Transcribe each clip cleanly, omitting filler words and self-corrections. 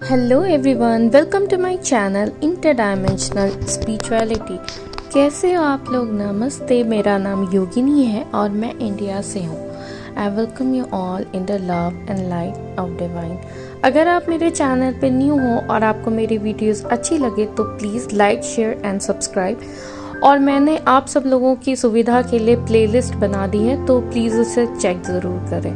Hello everyone, welcome to my channel interdimensional spirituality. कैसे हो आप लोग? नमस्ते, मेरा नाम योगिनी है और मैं इंडिया से हूँ। I welcome you all in the love and light of divine. अगर आप मेरे चैनल पे न्यू हो और आपको मेरी वीडियोस अच्छी लगे तो please like, share and subscribe. और मैंने आप सब लोगों की सुविधा के लिए प्लेलिस्ट बना दी है, तो प्लीज़ उसे चेक ज़रूर करें।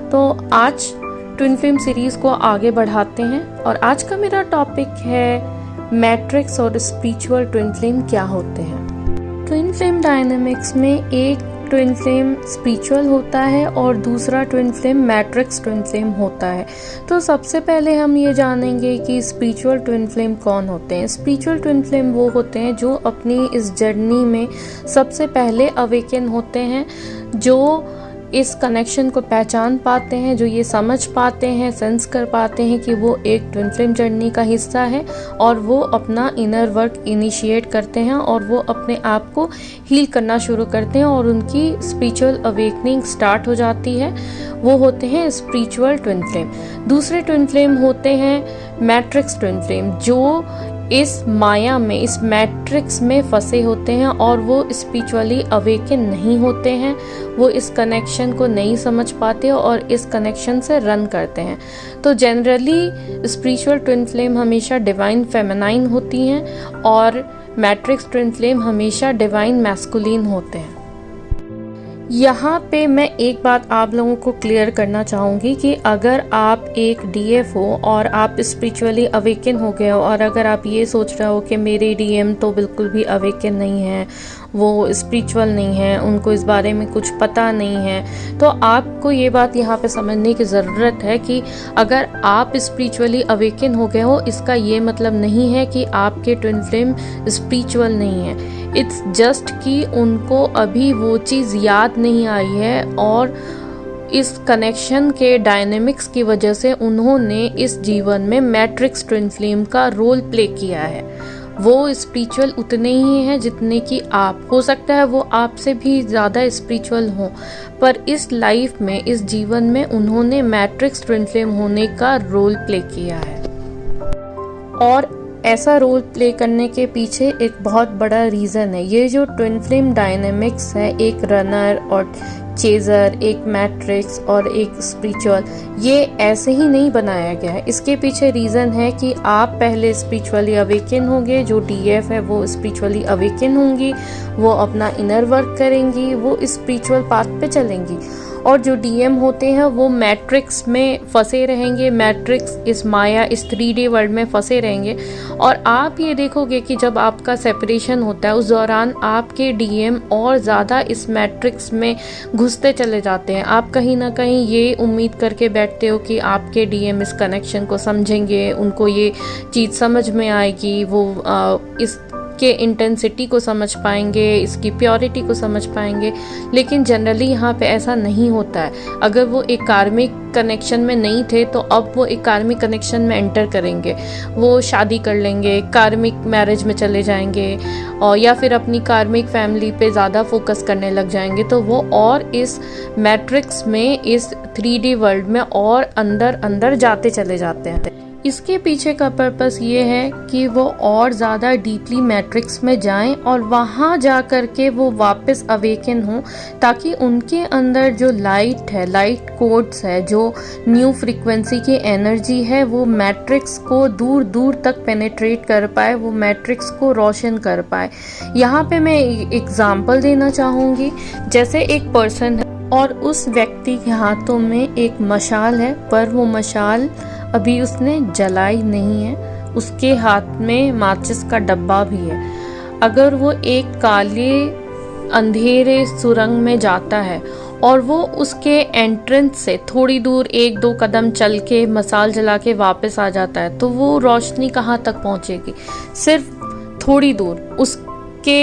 तो आज ट्विन फ्लेम सीरीज़ को आगे बढ़ाते हैं और आज का मेरा टॉपिक है मैट्रिक्स और स्पिरिचुअल ट्विन फ्लेम क्या होते हैं। ट्विन फ्लेम डायनामिक्स में एक ट्विन फ्लेम स्पिरिचुअल होता है और दूसरा twin flame matrix twin flame होता है। तो सबसे पहले हम ये जानेंगे कि स्पिरिचुअल ट्विन फ्लेम कौन होते हैं। स्पिरिचुअल ट्विन फ्लेम वो होते हैं जो अपनी इस जर्नी में सबसे पहले अवेकन होते हैं, जो इस कनेक्शन को पहचान पाते हैं, जो ये समझ पाते हैं, सेंस कर पाते हैं कि वो एक ट्विन फ्लेम जर्नी का हिस्सा है और वो अपना इनर वर्क इनिशिएट करते हैं और वो अपने आप को हील करना शुरू करते हैं और उनकी स्पिरिचुअल अवेकनिंग स्टार्ट हो जाती है। वो होते हैं स्पिरिचुअल ट्विन फ्लेम। दूसरे ट्विन फ्लेम होते हैं मैट्रिक्स ट्विन फ्लेम, जो इस माया में, इस मैट्रिक्स में फंसे होते हैं और वो स्पिरिचुअली अवेकन नहीं होते हैं। वो इस कनेक्शन को नहीं समझ पाते और इस कनेक्शन से रन करते हैं। तो जनरली स्पिरिचुअल ट्विन फ्लेम हमेशा डिवाइन फेमिनाइन होती हैं और मैट्रिक्स ट्विन फ्लेम हमेशा डिवाइन मैस्कुलिन होते हैं। यहाँ पे मैं एक बात आप लोगों को क्लियर करना चाहूँगी कि अगर आप एक डीएफ हो और आप स्पिरिचुअली अवेकन हो गए हो और अगर आप ये सोच रहे हो कि मेरे डीएम तो बिल्कुल भी अवेकन नहीं है, वो स्पिरिचुअल नहीं है, उनको इस बारे में कुछ पता नहीं है, तो आपको ये बात यहाँ पे समझने की ज़रूरत है कि अगर आप स्पिरिचुअली अवेकन हो गए हो, इसका ये मतलब नहीं है कि आपके ट्विन फ्लेम स्पिरिचुअल नहीं है। इट्स जस्ट कि उनको अभी वो चीज़ याद नहीं आई है और इस कनेक्शन के डायनेमिक्स की वजह से उन्होंने इस जीवन में मैट्रिक्स ट्विन फ्लेम का रोल प्ले किया है। वो स्पिरिचुअल उतने ही हैं जितने कि आप। हो सकता है वो आपसे भी ज़्यादा स्पिरिचुअल हों, पर इस लाइफ में, इस जीवन में उन्होंने मैट्रिक्स ट्विन फ्लेम होने का रोल प्ले किया है। और ऐसा रोल प्ले करने के पीछे एक बहुत बड़ा रीज़न है। ये जो ट्विन फ्लेम डायनेमिक्स है, एक रनर और चेजर, एक मैट्रिक्स और एक स्पिरिचुअल, ये ऐसे ही नहीं बनाया गया है। इसके पीछे रीज़न है कि आप पहले स्पिरिचुअली अवेकन होंगे, जो डीएफ है वो स्पिरिचुअली अवेकन होंगी, वो अपना इनर वर्क करेंगी, वो स्पिरिचुअल पाथ पे चलेंगी। और जो डीएम होते हैं वो मैट्रिक्स में फंसे रहेंगे, मैट्रिक्स इस माया, इस 3D वर्ल्ड में फंसे रहेंगे। और आप ये देखोगे कि जब आपका सेपरेशन होता है उस दौरान आपके डीएम और ज़्यादा इस मैट्रिक्स में घुसते चले जाते हैं। आप कहीं ना कहीं ये उम्मीद करके बैठते हो कि आपके डीएम इस कनेक्शन को समझेंगे, उनको ये चीज़ समझ में आएगी, वो इस के इंटेंसिटी को समझ पाएंगे, इसकी प्योरिटी को समझ पाएंगे। लेकिन जनरली यहाँ पे ऐसा नहीं होता है। अगर वो एक कार्मिक कनेक्शन में नहीं थे तो अब वो एक कार्मिक कनेक्शन में एंटर करेंगे, वो शादी कर लेंगे, कार्मिक मैरिज में चले जाएंगे और या फिर अपनी कार्मिक फैमिली पे ज़्यादा फोकस करने लग जाएंगे। तो वो और इस मैट्रिक्स में, इस 3D वर्ल्ड में और अंदर अंदर जाते चले जाते हैं। इसके पीछे का पर्पस ये है कि वो और ज़्यादा डीपली मैट्रिक्स में जाएं और वहाँ जा कर के वो वापस अवेकन हों, ताकि उनके अंदर जो लाइट है, लाइट कोड्स है, जो न्यू फ्रीक्वेंसी की एनर्जी है, वो मैट्रिक्स को दूर दूर तक पेनिट्रेट कर पाए, वो मैट्रिक्स को रोशन कर पाए। यहाँ पे मैं एग्जाम्पल देना चाहूँगी। जैसे एक पर्सन है और उस व्यक्ति के हाथों में एक मशाल है, पर वो मशाल अभी उसने जलाई नहीं है, उसके हाथ में माचिस का डब्बा भी है। अगर वो एक काले अंधेरे सुरंग में जाता है और वो उसके एंट्रेंस से थोड़ी दूर 1-2 कदम चल के मशाल जला के वापस आ जाता है, तो वो रोशनी कहाँ तक पहुँचेगी? सिर्फ थोड़ी दूर, उसके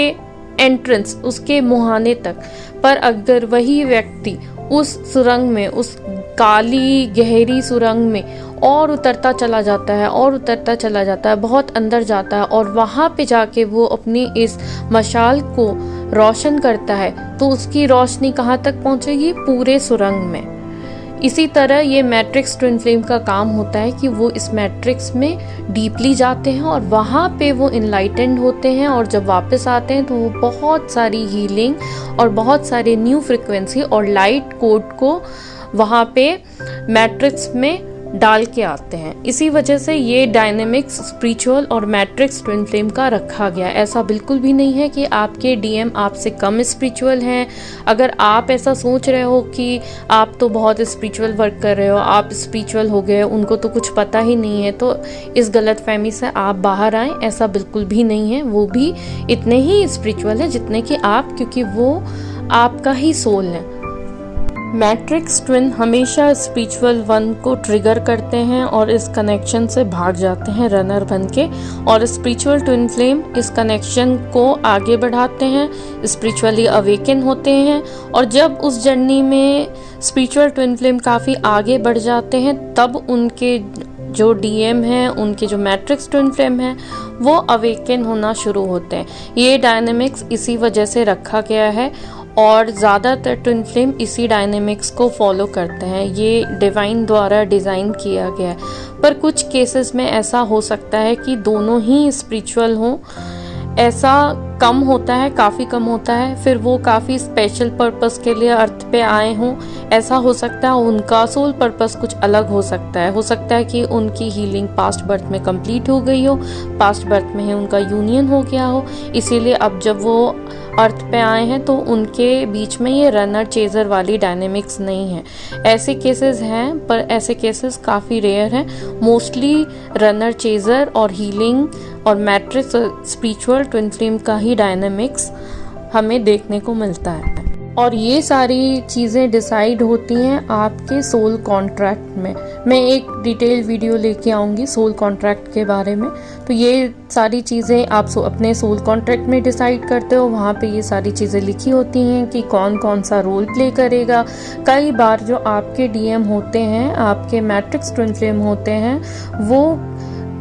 एंट्रेंस, उसके मुहाने तक। पर अगर वही व्यक्ति उस सुरंग में, उस काली गहरी सुरंग में और उतरता चला जाता है और उतरता चला जाता है, बहुत अंदर जाता है और वहाँ पे जाके वो अपनी इस मशाल को रोशन करता है, तो उसकी रोशनी कहाँ तक पहुँचेगी? पूरे सुरंग में। इसी तरह ये मैट्रिक्स ट्विन फ्लेम का काम होता है कि वो इस मैट्रिक्स में डीपली जाते हैं और वहाँ पे वो इनलाइटेंड होते हैं, और जब वापस आते हैं तो वो बहुत सारी हीलिंग और बहुत सारे न्यू फ्रिक्वेंसी और लाइट कोड को वहाँ पे मैट्रिक्स में डाल के आते हैं। इसी वजह से ये डायनेमिक्स स्पिरिचुअल और मैट्रिक्स ट्विन फ्लेम का रखा गया। ऐसा बिल्कुल भी नहीं है कि आपके डीएम आपसे कम स्पिरिचुअल हैं। अगर आप ऐसा सोच रहे हो कि आप तो बहुत स्पिरिचुअल वर्क कर रहे हो, आप स्पिरिचुअल हो गए, उनको तो कुछ पता ही नहीं है, तो इस गलतफहमी से आप बाहर आएँ। ऐसा बिल्कुल भी नहीं है। वो भी इतने ही स्पिरिचुअल है जितने कि आप, क्योंकि वो आपका ही सोल है। मैट्रिक्स ट्विन हमेशा स्पिरिचुअल वन को ट्रिगर करते हैं और इस कनेक्शन से भाग जाते हैं रनर बन के, और स्पिरिचुअल ट्विन फ्लेम इस कनेक्शन को आगे बढ़ाते हैं, स्पिरिचुअली अवेकन होते हैं। और जब उस जर्नी में स्पिरिचुअल ट्विन फ्लेम काफ़ी आगे बढ़ जाते हैं, तब उनके जो डीएम हैं, उनके जो मैट्रिक्स ट्विन फ्लेम हैं, वो अवेकन होना शुरू होते हैं। ये डायनेमिक्स इसी वजह से रखा गया है और ज़्यादातर ट्विन फ्लेम इसी डायनेमिक्स को फॉलो करते हैं। ये डिवाइन द्वारा डिज़ाइन किया गया है, पर कुछ केसेस में ऐसा हो सकता है कि दोनों ही स्पिरिचुअल हों। ऐसा कम होता है, काफ़ी कम होता है। फिर वो काफ़ी स्पेशल पर्पस के लिए अर्थ पे आए हों। ऐसा हो सकता है उनका सोल पर्पस कुछ अलग हो सकता है। हो सकता है कि उनकी हीलिंग पास्ट बर्थ में कंप्लीट हो गई हो, पास्ट बर्थ में है उनका यूनियन हो गया हो, इसीलिए अब जब वो अर्थ पे आए हैं तो उनके बीच में ये रनर चेजर वाली डायनेमिक्स नहीं है। ऐसे केसेस हैं, पर ऐसे केसेस काफ़ी रेयर हैं। मोस्टली रनर चेजर और हीलिंग और मैट्रिक्स स्पिरिचुअल ट्विन फ्लेम का ही डायनेमिक्स हमें देखने को मिलता है। और ये सारी चीज़ें डिसाइड होती हैं आपके सोल कॉन्ट्रैक्ट में। मैं एक डिटेल वीडियो लेके आऊँगी सोल कॉन्ट्रैक्ट के बारे में। तो ये सारी चीज़ें आप अपने सोल कॉन्ट्रैक्ट में डिसाइड करते हो। वहाँ पे ये सारी चीज़ें लिखी होती हैं कि कौन कौन सा रोल प्ले करेगा। कई बार जो आपके डीएम होते हैं, आपके मैट्रिक्स ट्विन फ्लेम होते हैं, वो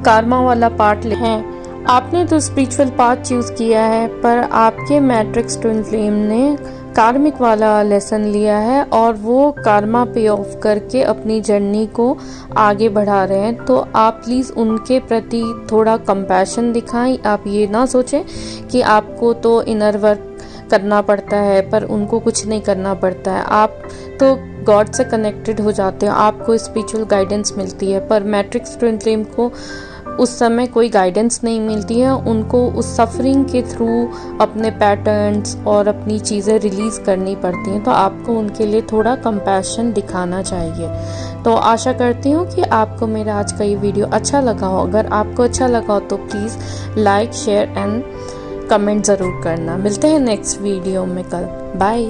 कार्मा वाला पार्ट हैं। आपने तो स्पिरिचुअल पाथ चूज़ किया है, पर आपके मैट्रिक्स ट्विन फ्लेम ने कार्मिक वाला लेसन लिया है और वो कार्मा पे ऑफ करके अपनी जर्नी को आगे बढ़ा रहे हैं। तो आप प्लीज़ उनके प्रति थोड़ा कंपैशन दिखाएं। आप ये ना सोचें कि आपको तो इनर वर्क करना पड़ता है पर उनको कुछ नहीं करना पड़ता है। आप तो गॉड से कनेक्टेड हो जाते हो, आपको स्पिरिचुअल गाइडेंस मिलती है, पर मैट्रिक्स ट्विन फ्लेम को उस समय कोई गाइडेंस नहीं मिलती है। उनको उस सफरिंग के थ्रू अपने पैटर्न्स और अपनी चीज़ें रिलीज़ करनी पड़ती हैं। तो आपको उनके लिए थोड़ा कंपैशन दिखाना चाहिए। तो आशा करती हूँ कि आपको मेरा आज का ये वीडियो अच्छा लगा हो। अगर आपको अच्छा लगा हो तो please like, share and comment ज़रूर करना। मिलते हैं नेक्स्ट वीडियो में कल। बाय।